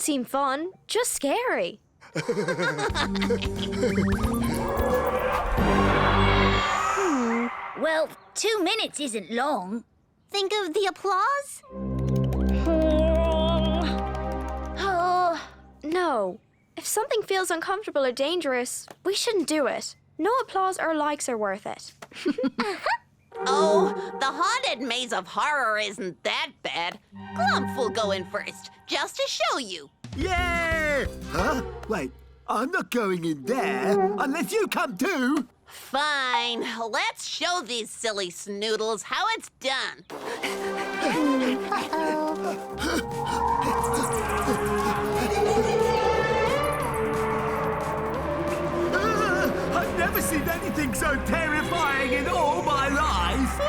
seem fun, just scary. Well, 2 minutes isn't long. Think of the applause? Oh, no. If something feels uncomfortable or dangerous, we shouldn't do it. No applause or likes are worth it. Oh, the haunted maze of horror isn't that bad. Clump will go in first, just to show you. Yeah! Huh? Wait, I'm not going in there unless you come too. Fine, let's show these silly snoodles how it's done. I've never seen anything so terrifying in all my life.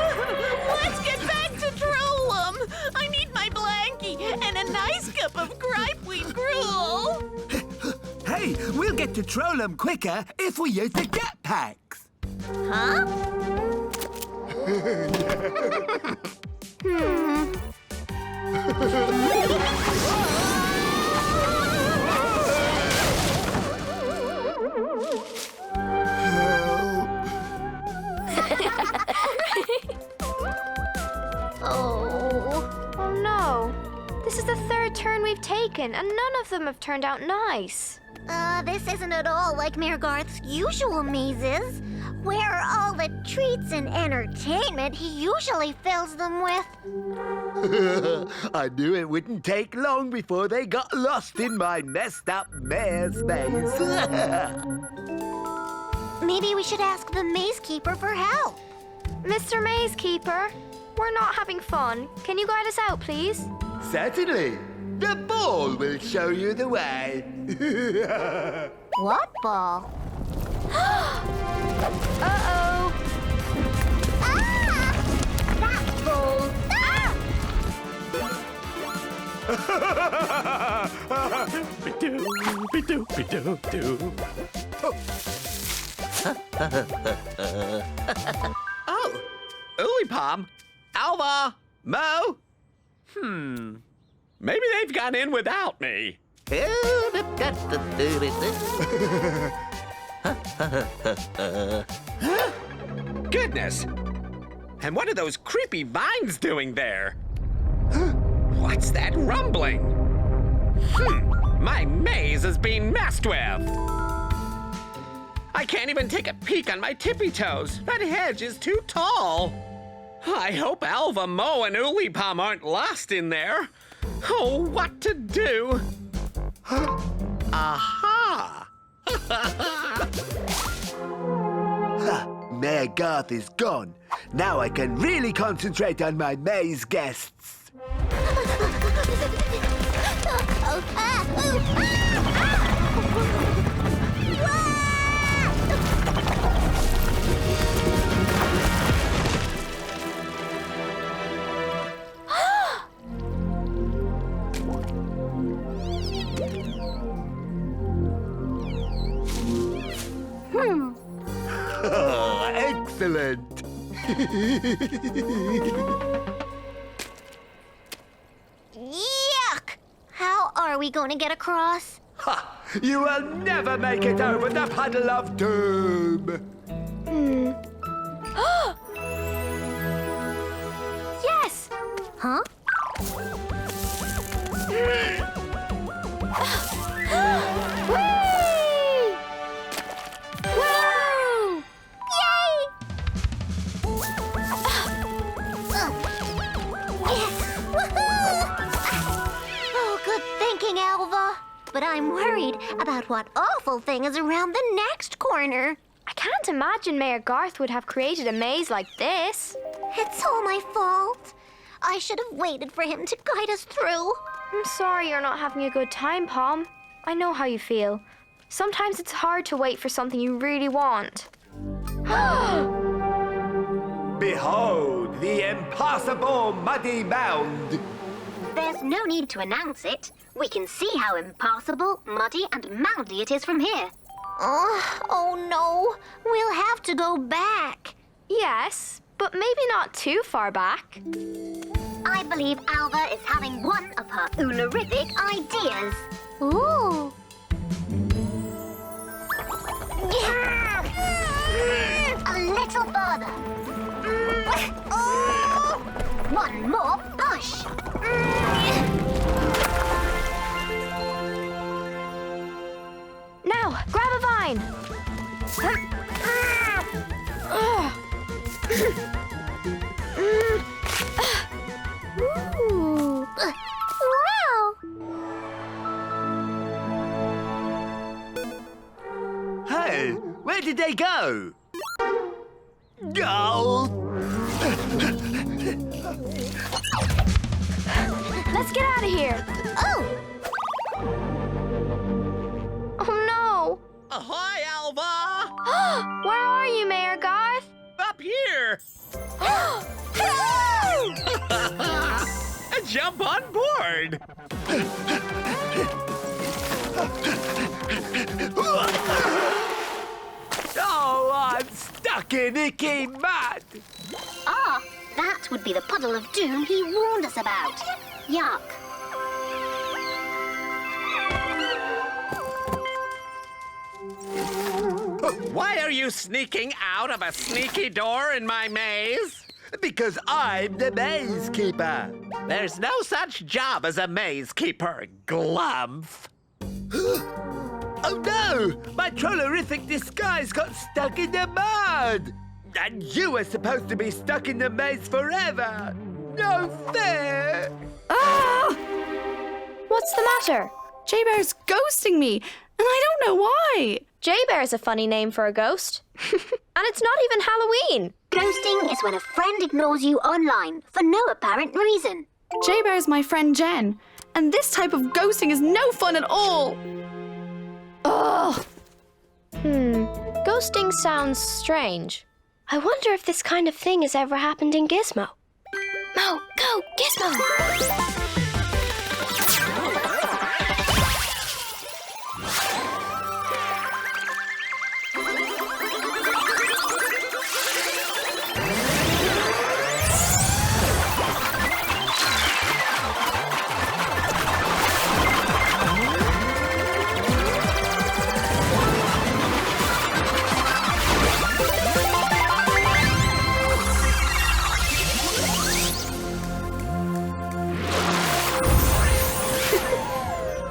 Let's get back to Trollum. I need my blankie and a nice cup of gripeweed gruel. Hey, we'll get to Trollum quicker if we use the jetpacks. Huh? Oh no. This is the third turn we've taken, and none of them have turned out nice. This isn't at all like Mayor Garth's usual mazes, where all the treats and entertainment he usually fills them with. I knew it wouldn't take long before they got lost in my messed up maze maze. Maybe we should ask the maze keeper for help. Mr. Maze Keeper, we're not having fun. Can you guide us out, please? Certainly. The ball will show you the way. What ball? Uh-oh. Ah! That ball! Oh, Ulipom, Alva, Mo. Maybe they've gone in without me. Goodness! And what are those creepy vines doing there? What's that rumbling? My maze is being messed with. I can't even take a peek on my tippy toes. That hedge is too tall. I hope Alva, Mo, and Ulipom aren't lost in there. Oh, what to do? Aha! Mayor Garth is gone. Now I can really concentrate on my maze guests. Excellent. Yuck! How are we going to get across? Ha! You will never make it over the puddle of doom. Yes! Huh? Whee! Woo! Yay! Yes! Woohoo! Oh, good thinking, Alva. But I'm worried about what awful thing is around the next corner. I can't imagine Mayor Garth would have created a maze like this. It's all my fault. I should have waited for him to guide us through. I'm sorry you're not having a good time, Pom. I know how you feel. Sometimes it's hard to wait for something you really want. Behold the impossible muddy mound. There's no need to announce it. We can see how impossible, muddy, and moundy it is from here. Oh no. We'll have to go back. Yes, but maybe not too far back. I believe Alva is having one of her oonerific ideas. Ooh. A little further. One more push. Now, grab a vine. Ooh. Wow. Hey, where did they go? Oh! Let's get out of here. Oh. Oh, Ahoy, Alva! no. Where are you, Mayor Garth? Up here! Jump on board! Oh, I'm stuck in icky mud. Ah, that would be the puddle of doom he warned us about. Yuck. Why are you sneaking out of a sneaky door in my maze? Because I'm the maze keeper. There's no such job as a maze keeper, Glumph. Oh no! My trollerific disguise got stuck in the mud! And you were supposed to be stuck in the maze forever! No fair! Ah! What's the matter? J-Bear's ghosting me, and I don't know why. J-Bear's a funny name for a ghost. And it's not even Halloween. Ghosting is when a friend ignores you online for no apparent reason. J-Bear's my friend Jen, and this type of ghosting is no fun at all. Ugh. Ghosting sounds strange. I wonder if this kind of thing has ever happened in Gizmo. Mo, go, Gizmo!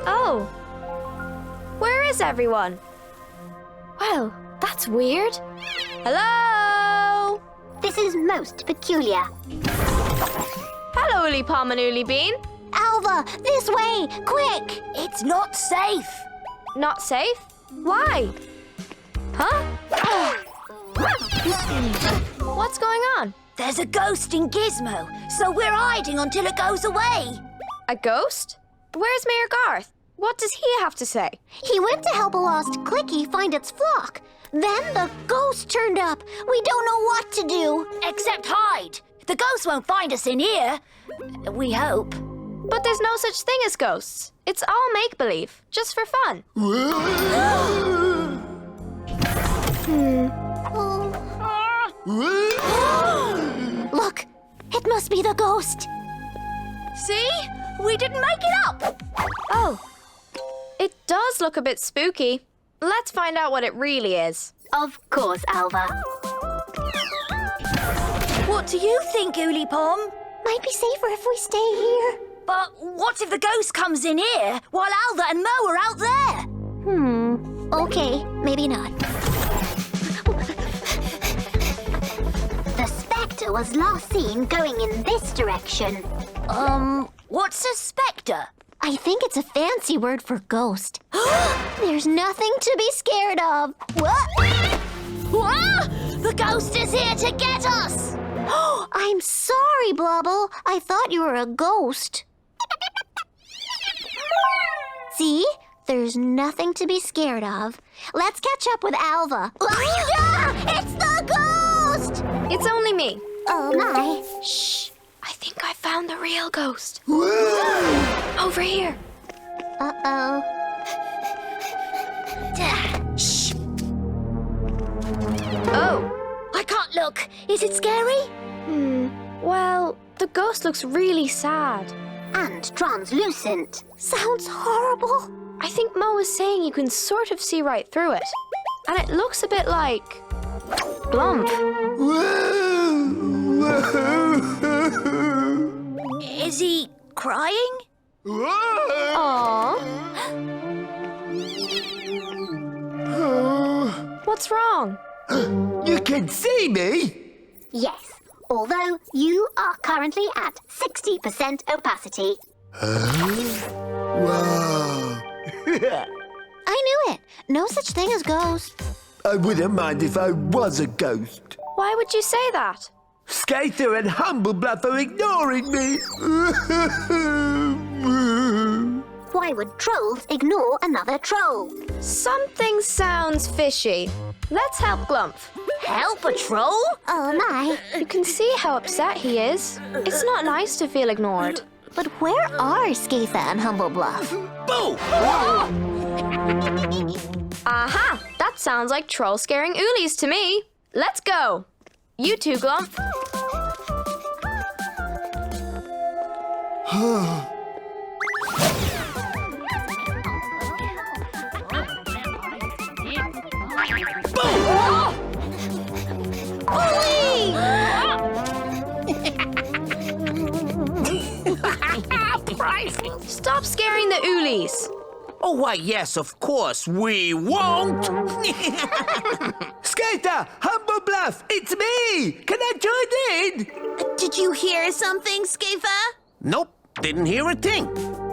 Oh, where is everyone? Well, that's weird. Hello? This is most peculiar. Hello, Uli Palm and Uli Bean. Alva, this way, quick! It's not safe. Not safe? Why? Huh? What's going on? There's a ghost in Gizmo, so we're hiding until it goes away. A ghost? Where's Mayor Garth? What does he have to say? He went to help a lost clicky find its flock. Then the ghost turned up. We don't know what to do. Except hide. The ghost won't find us in here. We hope. But there's no such thing as ghosts. It's all make-believe, just for fun. Look, it must be the ghost. See? We didn't make it up. Oh, it does look a bit spooky. Let's find out what it really is. Of course, Alva. What do you think, Uli Pom? Might be safer if we stay here. But what if the ghost comes in here while Alva and Mo are out there? Okay, maybe not. The spectre was last seen going in this direction. What's a spectre? I think it's a fancy word for ghost. There's nothing to be scared of. What? Whoa! The ghost is here to get us! I'm sorry, Blubble. I thought you were a ghost. See? There's nothing to be scared of. Let's catch up with Alva. It's the ghost! It's only me. Oh, my. Shh. I think I found the real ghost. Over here. Uh-oh. Shh! Oh. I can't look. Is it scary? Well, the ghost looks really sad. And translucent. Sounds horrible. I I think Mo was saying you can sort of see right through it. And it looks a bit like... Glump. Is he crying? Aww. What's wrong? You can see me? Yes, although you are currently at 60% opacity. Wow. I knew it. No such thing as ghosts. I wouldn't mind if I was a ghost. Why would you say that? Skater and Humblebluff are ignoring me. Why would trolls ignore another troll? Something sounds fishy. Let's help Glump. Help a troll? Oh my. You can see how upset he is. It's not nice to feel ignored. But where are Skater and Humblebluff? Boo! Aha! That sounds like troll scaring oolies to me. Let's go. You two, Glump. Stop scaring the oolies. Oh, why, yes, of course, we won't. Skater, Humblebluff, it's me. Can I join in? Did you hear something, Skater? Nope, didn't hear a thing.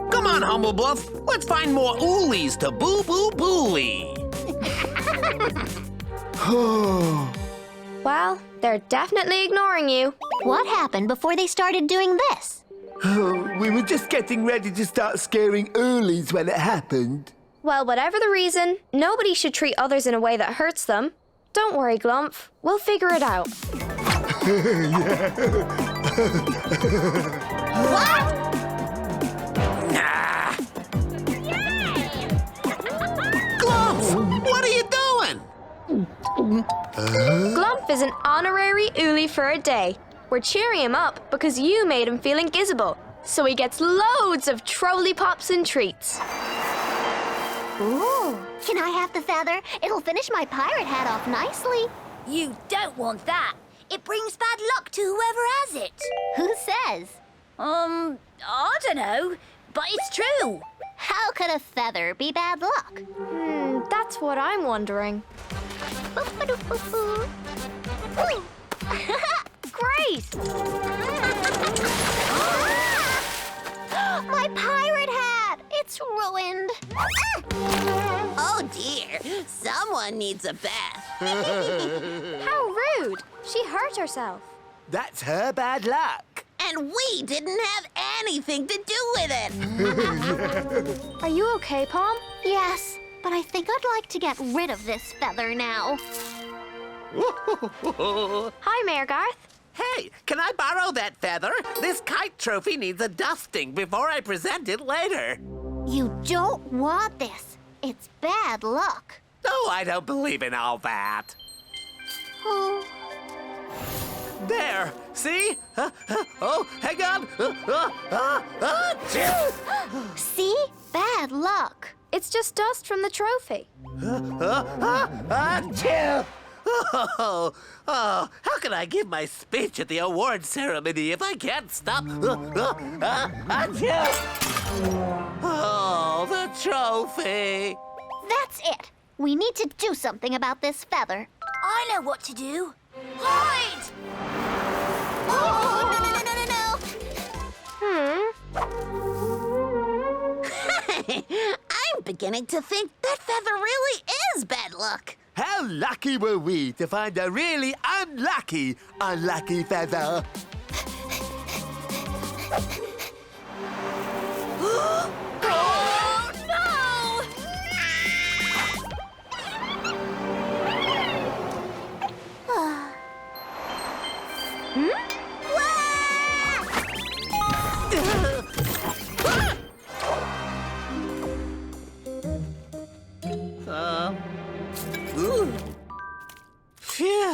Come on, Humblebluff, let's find more oolies to boo-boo-booly. Well, they're definitely ignoring you. What happened before they started doing this? We were just getting ready to start scaring oolies when it happened. Well, whatever the reason, nobody should treat others in a way that hurts them. Don't worry, Glump. We'll figure it out. What? Nah. Glump, what are you doing? Glump is an honorary oolie for a day. We're cheering him up because you made him feel invisible, so he gets loads of trolley pops and treats. Ooh, can I have the feather? It'll finish my pirate hat off nicely. You don't want that. It brings bad luck to whoever has it. Who says? I don't know, but it's true. How could a feather be bad luck? That's what I'm wondering. Great! My pirate hat! It's ruined. Oh dear, someone needs a bath. How rude! She hurt herself. That's her bad luck. And we didn't have anything to do with it. Are you okay, Palm? Yes, but I think I'd like to get rid of this feather now. Hi, Mayor Garth. Hey, can I borrow that feather? This kite trophy needs a dusting before I present it later. You don't want this. It's bad luck. No, I don't believe in all that. Oh. There, see? Oh, hang on. See? Bad luck. It's just dust from the trophy. How can I give my speech at the award ceremony if I can't stop? Oh, the trophy. That's it. We need to do something about this feather. I know what to do. Hide! Oh, no. I'm beginning to think that feather really is bad luck. How lucky were we to find a really unlucky feather? Oh, no! Phew.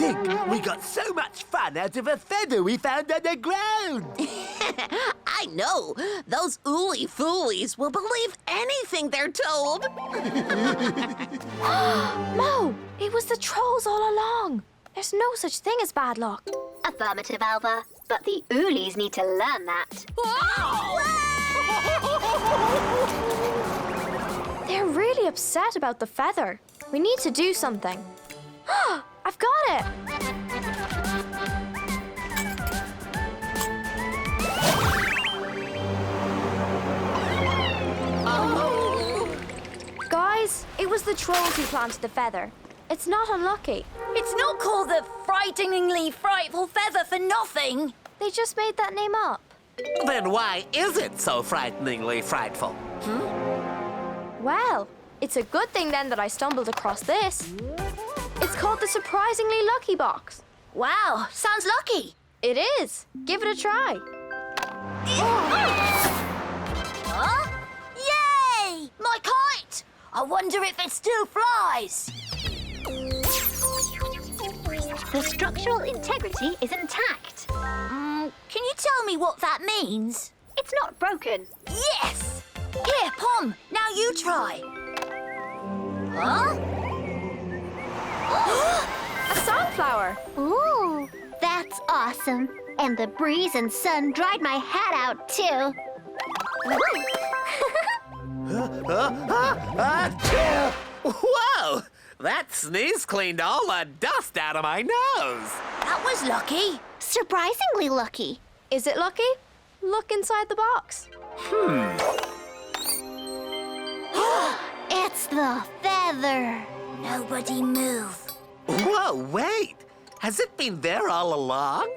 Tink, we got so much fun out of a feather we found on the ground. I know. Those ooly foolies will believe anything they're told. Mo, it was the trolls all along. There's no such thing as bad luck. Affirmative, Alva. But the oolies need to learn that. They're really upset about the feather. We need to do something. I've got it! Guys, it was the trolls who planted the feather. It's not unlucky. It's not called the frighteningly frightful feather for nothing. They just made that name up. Then why is it so frighteningly frightful? Well, it's a good thing then that I stumbled across this. It's called the Surprisingly Lucky Box. Wow, sounds lucky. It is. Give it a try. Huh? Yay! My kite! I wonder if it still flies. The structural integrity is intact. Can you tell me what that means? It's not broken. Yes! Here, Pom, now you try. Huh? A sunflower. Ooh, that's awesome. And the breeze and sun dried my hat out, too. Whoa! That sneeze cleaned all the dust out of my nose. That was lucky. Surprisingly lucky. Is it lucky? Look inside the box. It's the feather. Nobody move. Whoa, wait! Has it been there all along?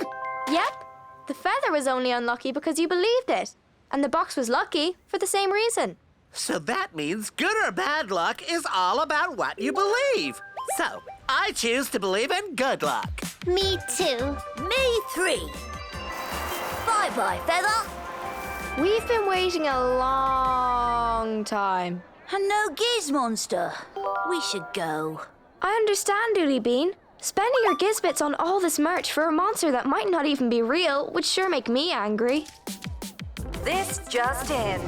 Yep. The feather was only unlucky because you believed it. And the box was lucky for the same reason. So that means good or bad luck is all about what you believe. So, I choose to believe in good luck. Me too. Me 3. Bye-bye, feather. We've been waiting a long time. And no Gizmonster. We should go. I understand, Dooley Bean. Spending your Gizbits on all this merch for a monster that might not even be real would sure make me angry. This just in.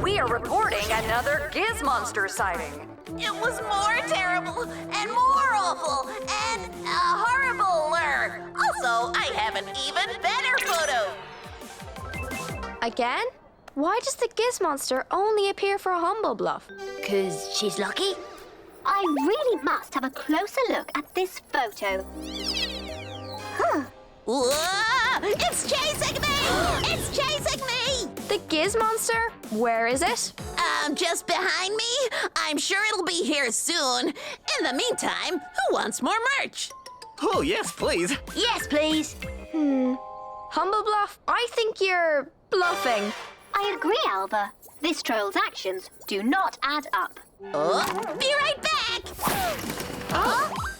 We are reporting another Gizmonster sighting. It was more terrible and more awful and horribler. Also, I have an even better photo. Again? Why does the Gizmonster only appear for Humble Bluff? 'Cause she's lucky? I really must have a closer look at this photo. Whoa! It's chasing me! It's chasing me! The Gizmonster? Where is it? Just behind me. I'm sure it'll be here soon. In the meantime, who wants more merch? Oh, yes, please. Yes, please. Humble Bluff, I think you're bluffing. I agree, Alva. This troll's actions do not add up. Be right back!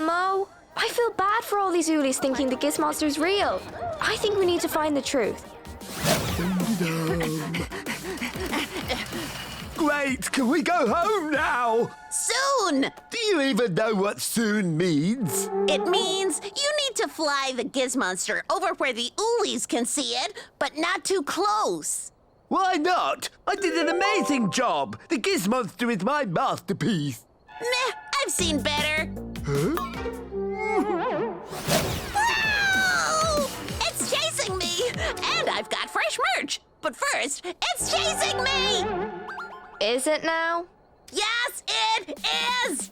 Mo, I feel bad for all these oolies thinking the Gizmonster's real. I think we need to find the truth. Great, can we go home now? Soon! Do you even know what soon means? It means you need to fly the Gizmonster over where the oolies can see it, but not too close. Why not? I did an amazing job. The Gizmonster is my masterpiece. Meh, I've seen better. Huh? Whoa! It's chasing me! And I've got fresh merch. But first, it's chasing me! Is it now? Yes, it is!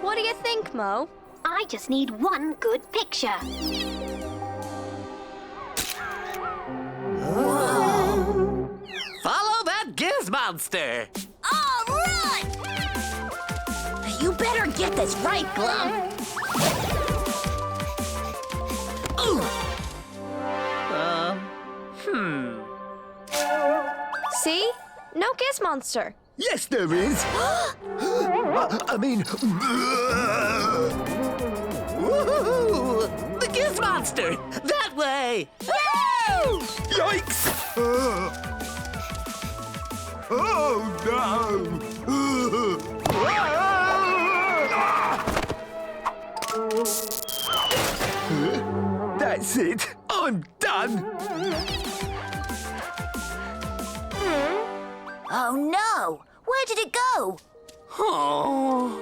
What do you think, Mo? I just need one good picture. Follow that Gizmonster. All right! You better get this right, Glum. Ooh! See? No Gizmonster. Yes, there is. I mean... Woohoo! The Gizmonster! That way! Yikes! Oh, no! That's it. I'm done. Oh no! Where did it go? Oh.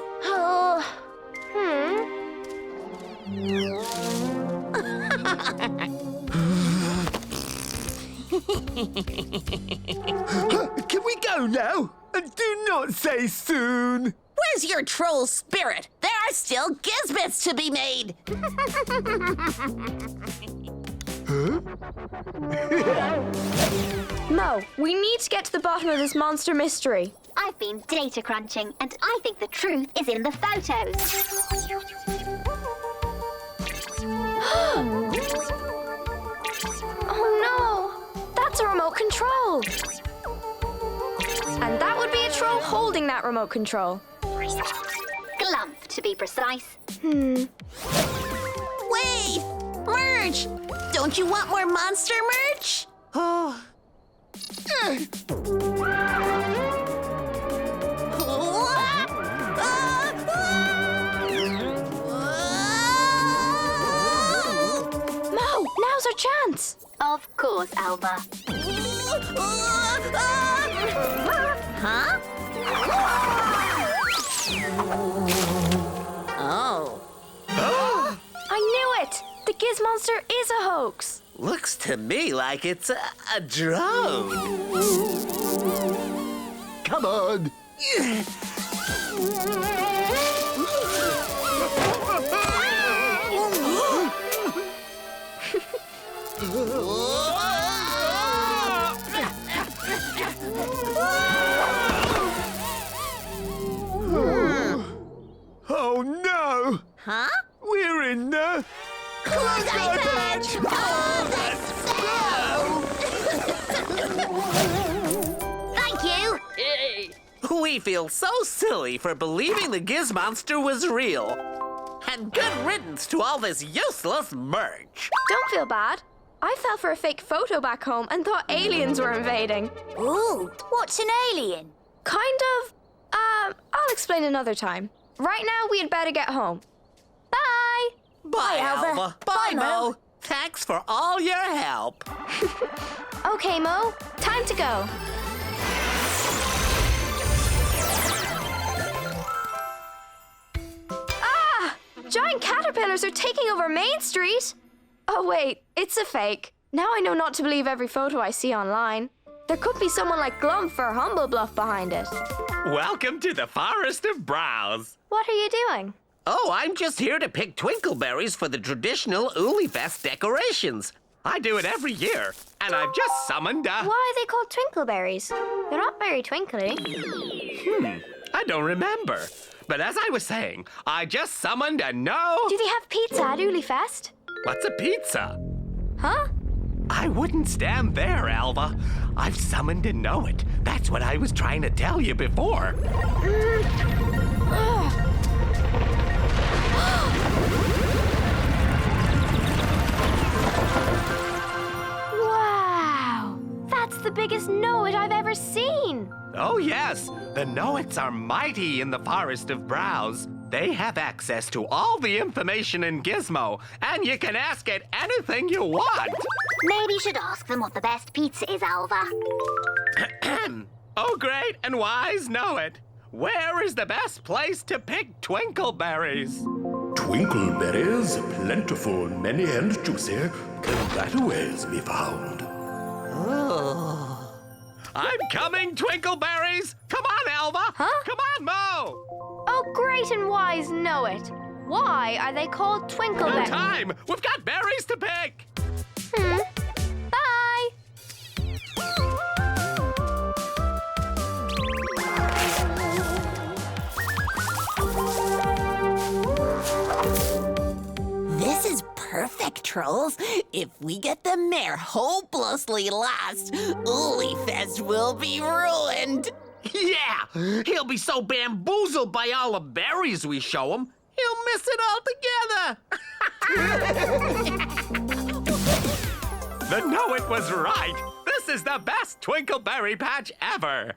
Can we go now? And do not say soon. Where's your troll spirit? There are still gizbits to be made. Mo, we need to get to the bottom of this monster mystery. I've been data crunching, and I think the truth is in the photos. Oh no! That's a remote control. And that would be a troll holding that remote control. Glump, to be precise. Wait! Merch! Don't you want more monster merch? Oh. Mo, now's our chance. Of course, Alva. Huh? Oh. I knew it! The Giz Monster is a hoax. Looks to me like it's a drone. Come on. Oh no! Huh? We're in the... Patch! Oh, Thank you! We feel so silly for believing the Giz Monster was real. And good riddance to all this useless merch. Don't feel bad. I fell for a fake photo back home and thought aliens were invading. Ooh, what's an alien? Kind of. I'll explain another time. Right now, we had better get home. Bye! Bye, Alva. Bye, Bye, Mo. Mo. Thanks for all your help. Okay, Mo, time to go. Ah! Giant caterpillars are taking over Main Street! Oh, wait, it's a fake. Now I know not to believe every photo I see online. There could be someone like Glump or Humblebluff behind it. Welcome to the Forest of Brows. What are you doing? Oh, I'm just here to pick twinkleberries for the traditional Ulifest decorations. I do it every year, and I've just summoned a... Why are they called Twinkleberries? They're not very twinkly. I don't remember. But as I was saying, I just summoned a Do they have pizza at Ulifest? What's a pizza? Huh? I wouldn't stand there, Alva. I've summoned to know it. That's what I was trying to tell you before. Wow! That's the biggest Know-It I've ever seen! Oh, yes. The Know-Its are mighty in the Forest of Brows. They have access to all the information in Gizmo, and you can ask it anything you want. Maybe you should ask them what the best pizza is, Alva. Oh, great and wise Know-It. Where is the best place to pick twinkleberries? Twinkleberries, plentiful, many, and juicy, can that ways be found. I'm coming, Twinkleberries! Come on, Alva! Huh? Come on, Mo! Oh, great and wise Know-It. Why are they called No Twinkleberries? time! We've got berries to pick! Bye! This is perfect, trolls. If we get the mayor hopelessly lost, Ulifest will be ruined. Yeah, he'll be so bamboozled by all the berries we show him, he'll miss it altogether. The Know-It was right! This is the best Twinkleberry patch ever!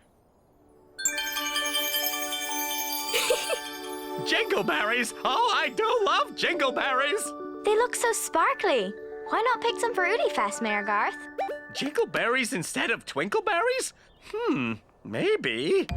Jingleberries! Oh, I do love jingleberries! They look so sparkly. Why not pick some for Ulifest, Mayor Garth? Jingleberries instead of twinkleberries? Maybe.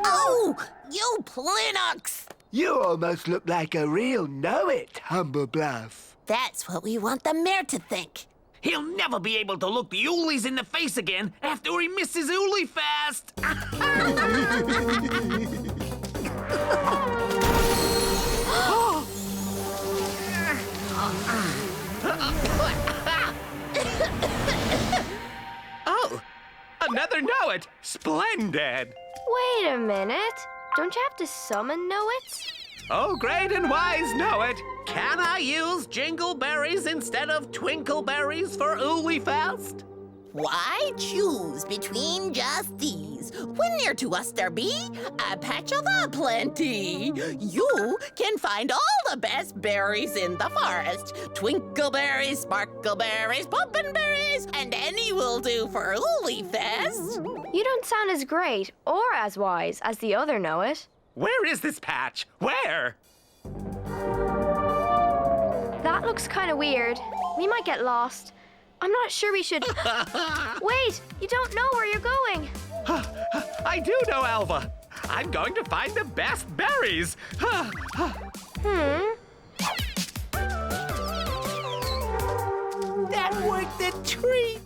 Oh, you Plinux! You almost look like a real know-it, Humble Bluff. That's what we want the mayor to think. He'll never be able to look the Oolies in the face again after he misses Oolifest. Oh, another know-it. Splendid. Wait a minute. Don't you have to summon know-its? Oh, great and wise know-it. Can I use Jingleberries instead of Twinkleberries for Oolifest? Why choose between just these? When near to us there be a patch of a-plenty. You can find all the best berries in the forest. Twinkleberries, sparkleberries, pumpkinberries, and any will do for Oolifest. You don't sound as great or as wise as the other know-it. Where is this patch? Where? That looks kind of weird. We might get lost. I'm not sure we should... Wait, you don't know where you're going. I do know, Alva. I'm going to find the best berries. That worked a treat.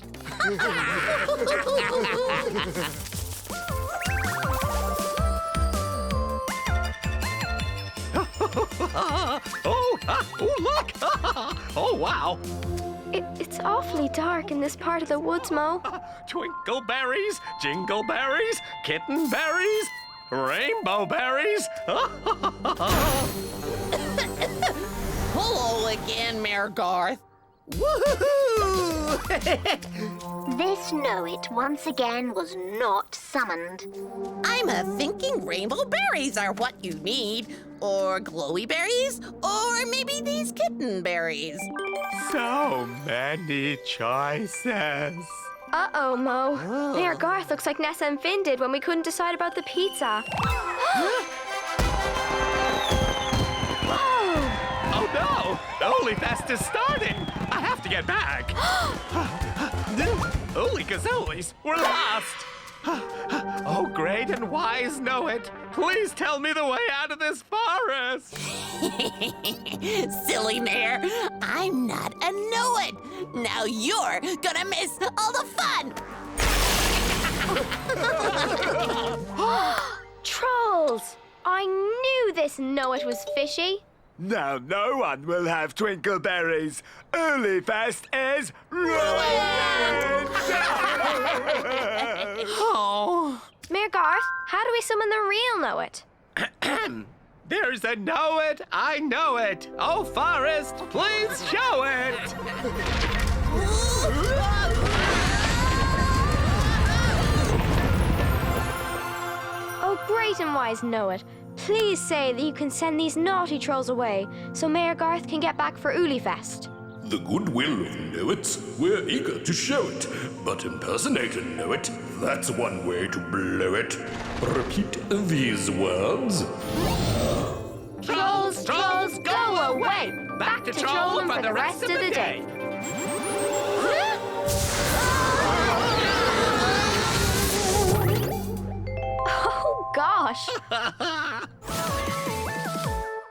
Oh, look! Oh, wow! It's awfully dark in this part of the woods, Mo. Twinkleberries, jingleberries, kittenberries, rainbow berries. Hello again, Mayor Garth. Woohoo! This know-it once again was not summoned. I'm thinking rainbow berries are what you need, or glowy berries, or maybe these kitten berries. So many choices. Uh-oh, Mo. Mayor Garth looks like Nessa and Finn did when we couldn't decide about the pizza. Whoa! Oh no! Oolifest is starting! I have to get back! Ooly gazoolies, we're lost! Oh, great and wise know-it! Please tell me the way out of this forest! Silly Mayor, I'm not a know-it. Now you're gonna miss all the fun! Trolls! I knew this know-it was fishy. Now no one will have twinkleberries. Ulifest is ruined! Oh! Mayor Garth, how do we summon the real know-it? There's a know-it, I know it! Oh, Forest, please show it! Oh, great and wise know-it. Please say that you can send these naughty trolls away so Mayor Garth can get back for Ulifest. The goodwill of know-its, we're eager to show it. But impersonate a know-it, that's one way to blow it. Repeat these words. Trolls, trolls, go away! Back to trolling for the rest of the day.